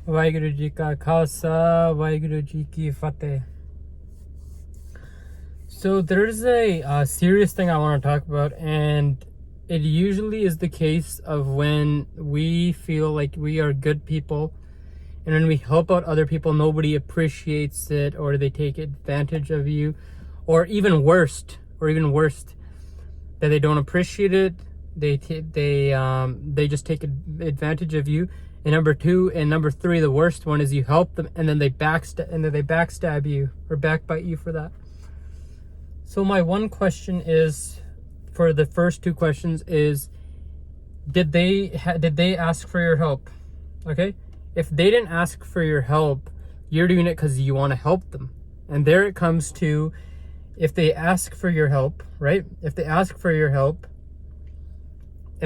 ਵਾਹਿਗੁਰੂ ਜੀ ਕਾ ਖਾਲਸਾ ਵਾਹਿਗੁਰੂ ਜੀ ਕੀ ਫਤਿਹ. So there's a serious thing I want to talk about, and it usually is the case of when we feel like we are good people, and when we help out other people, nobody appreciates it, or they take advantage of you, or even worst, that they don't appreciate it. They just take advantage of you. And number two and number three, the worst one is you help them and then they backstab you or backbite you for that. So my one question is, for the first two questions, is did they ask for your help? Okay, if they didn't ask for your help, you're doing it because you want to help them. And there it comes to, if they ask for your help, right? If they ask for your help,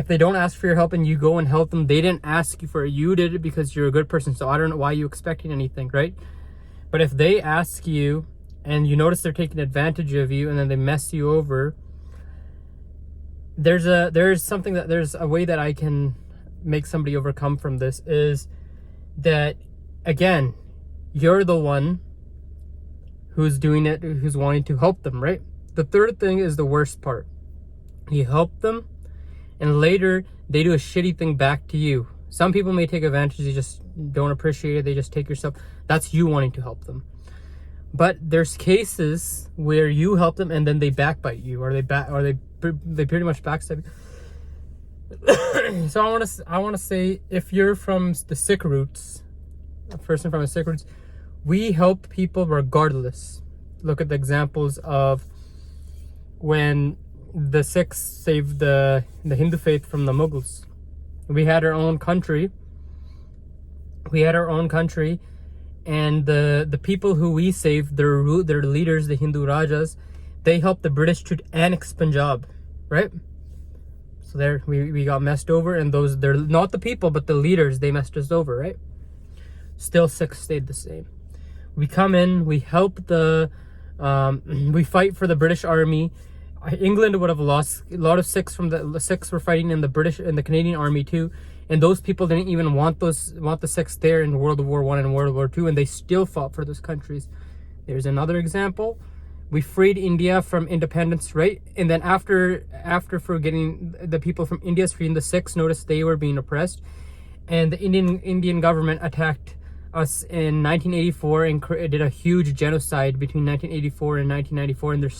if they don't ask for your help and you go and help them, they didn't ask you for it. You did it because you're a good person. So I don't know why you're expecting anything, right? But if they ask you and you notice they're taking advantage of you and then they mess you over, there's a way that I can make somebody overcome from this, is that, again, you're the one who's doing it, who's wanting to help them, right? The third thing is the worst part. You help them, and later they do a shitty thing back to you. Some people may take advantage, they just don't appreciate it, they just take your stuff. That's you wanting to help them. But there's cases where you help them and then they backbite you, or they pretty much backstab you. So I want to say, if you're from the Sikh roots, a person from the Sikh roots, we help people regardless. Look at the examples of when the Sikhs saved the Hindu faith from the Mughals. We had our own country. And the people who we saved, their leaders, the Hindu Rajas, they helped the British to annex Punjab, right? So there we got messed over, and they're not the people, but the leaders, they messed us over, right? Still, Sikhs stayed the same. We come in, we help we fight for the British army. England would have lost a lot of Sikhs the Sikhs were fighting in the Canadian army too, and those people didn't even want the Sikhs there in World War I and World War II, and they still fought for those countries. There's another example. We freed India from independence, right? And then after for getting the people from India's freedom, the Sikhs noticed they were being oppressed, and the Indian government attacked us in 1984 and did a huge genocide between 1984 and 1994, and it's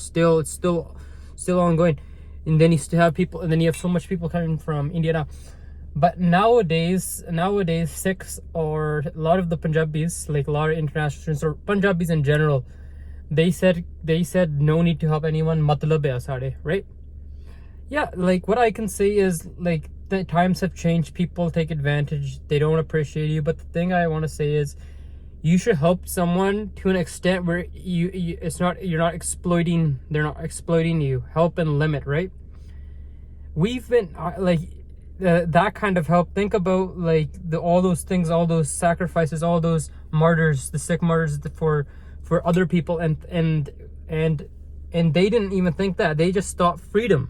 still ongoing. And then you still have people, and then you have so much people coming from India now. But nowadays Sikhs, or a lot of the Punjabis, like a lot of international students, or Punjabis in general, they said no need to help anyone, matlab hai sare, right? Yeah, like what I can say is, like, the times have changed, people take advantage, they don't appreciate you. But the thing I want to say is, you should help someone to an extent where they're not exploiting you. Help and limit, right? We've been that kind of help. Think about all those things, all those sacrifices, all those martyrs, the Sikh martyrs for other people, and they didn't even think that. They just thought freedom,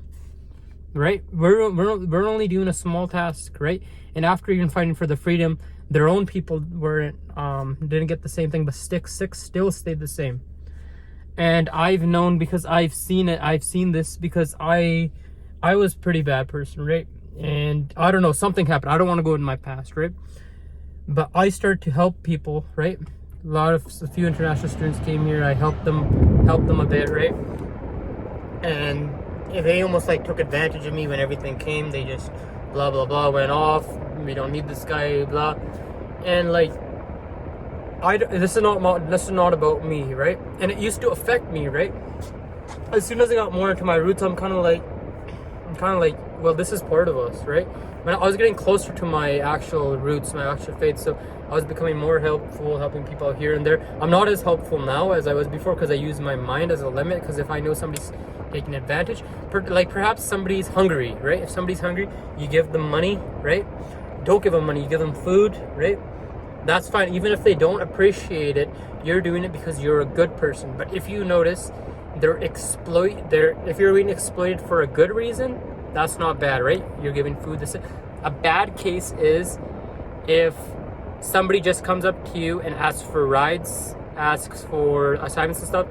right? We're only doing a small task, right? And after even fighting for the freedom, their own people didn't get the same thing, but Sikhs still stayed the same. And I've known, because I've seen this, because I was a pretty bad person, right? And I don't know, something happened. I don't want to go into my past, right? But I started to help people, right? A few international students came here. I helped them a bit, right? And they almost took advantage of me when everything came. They just blah blah blah went off. We don't need this guy, blah. And this is not about me, right? And it used to affect me, right? As soon as I got more into my roots, I'm kind of like, well, this is part of us, right? When I was getting closer to my actual roots, my actual faith, so I was becoming more helpful, helping people out here and there. I'm not as helpful now as I was before, because I use my mind as a limit. Because if I know somebody's taking advantage, perhaps somebody's hungry, right? If somebody's hungry, you give them money, right? Don't give them money, you give them food, right? That's fine. Even if they don't appreciate it, you're doing it because you're a good person. But if you notice if you're being exploited for a good reason, that's not bad, right? You're giving food. A bad case is if somebody just comes up to you and asks for rides, asks for assignments and stuff,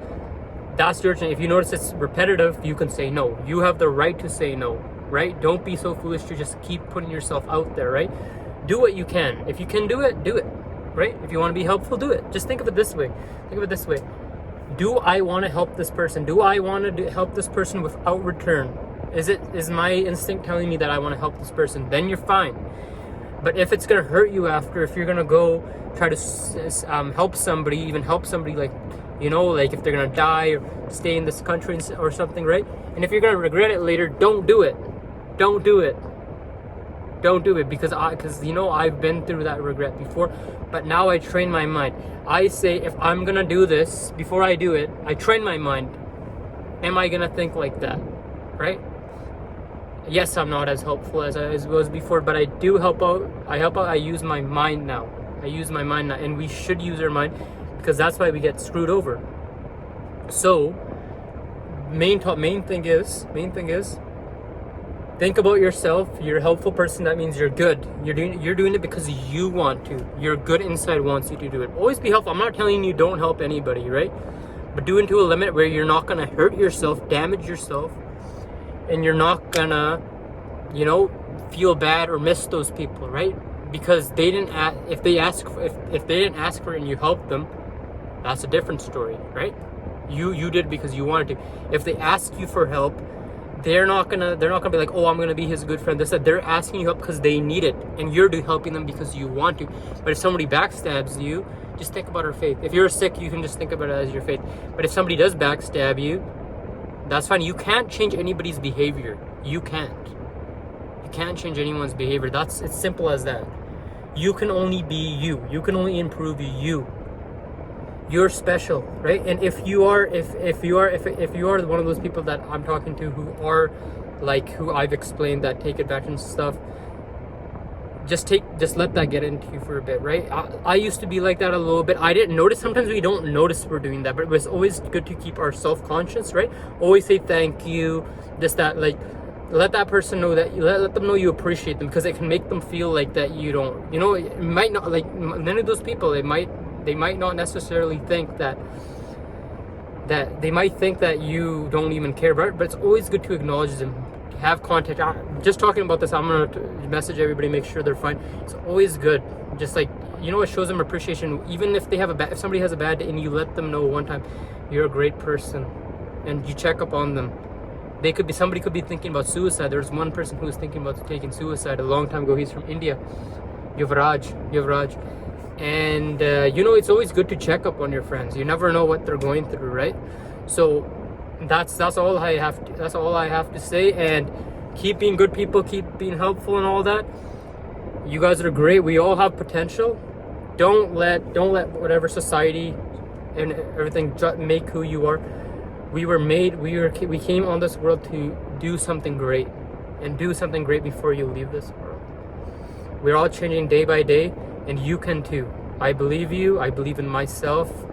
that's your turn. If you notice it's repetitive, you can say no. You have the right to say no, right? Don't be so foolish to just keep putting yourself out there, right? Do what you can. If you can do it, right? If you want to be helpful, do it. Just think of it this way. Do I want to help this person? Do I want to help this person without return? Is my instinct telling me that I want to help this person? Then you're fine. But if it's gonna hurt you after, if you're gonna go try to help somebody, even help somebody, like, you know, like if they're gonna die or stay in this country or something, right? And if you're gonna regret it later, don't do it. Don't do it. Don't do it, because you know, I've been through that regret before. But now I train my mind. I say, if I'm gonna do this, before I do it, I train my mind. Am I gonna think like that, right? Yes, I'm not as helpful as I was before, but I do help out. I use my mind now. And we should use our mind, because that's why we get screwed over. So, main thing is, think about yourself. You're a helpful person. That means you're good. You're doing it because you want to. Your good inside wants you to do it. Always be helpful. I'm not telling you don't help anybody, right? But do it to a limit where you're not gonna hurt yourself, damage yourself, and you're not gonna, you know, feel bad or miss those people, right? Because they didn't if they didn't ask for it and you helped them, that's a different story, right? You did because you wanted to. If they ask you for help, they're not gonna be like, oh, I'm gonna be his good friend. They're asking you help because they need it, and you're helping them because you want to. But if somebody backstabs you, just think about our faith. If you're sick, you can just think about it as your faith. But if somebody does backstab you, that's fine. You can't change anybody's behavior. You can't change anyone's behavior. It's simple as that. You can only be you. You can only improve you. You're special, right? And if you are one of those people that I'm talking to who are like, who I've explained that take advantage and stuff, just let that get into you for a bit, right? I used to be like that a little bit. I didn't notice. Sometimes we don't notice we're doing that, but it was always good to keep our self-conscious, right? Always say thank you, this, that, like, let that person know that let them know you appreciate them, because it can make them feel like that you don't, you know, it might not, like, many of those people, they might not necessarily think that they might think that you don't even care about it, but it's always good to acknowledge them, have contact. Just talking about this, I'm gonna message everybody, make sure they're fine. It's always good, just like, you know, it shows them appreciation. Even if they have if somebody has a bad day and you let them know one time, you're a great person, and you check up on them. Somebody could be thinking about suicide. There's one person who was thinking about taking suicide a long time ago. He's from India, Yuvraj. And you know, it's always good to check up on your friends. You never know what they're going through, right? So that's all I have to say. And keep being good people, keep being helpful and all that. You guys are great. We all have potential. Don't let whatever society and everything make who you are. We came on this world to do something great, and do something great before you leave this world. We're all changing day by day, and you can too. I believe you, I believe in myself,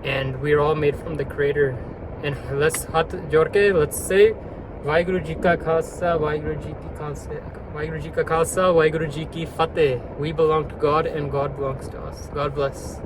and we're all made from the Creator. And let's say Vaheguru Ji Ka Khalsa, Vaheguru Ji Ki Khalsa, Vaheguru Ji Ki Fateh. We belong to God, and God belongs to us. God bless.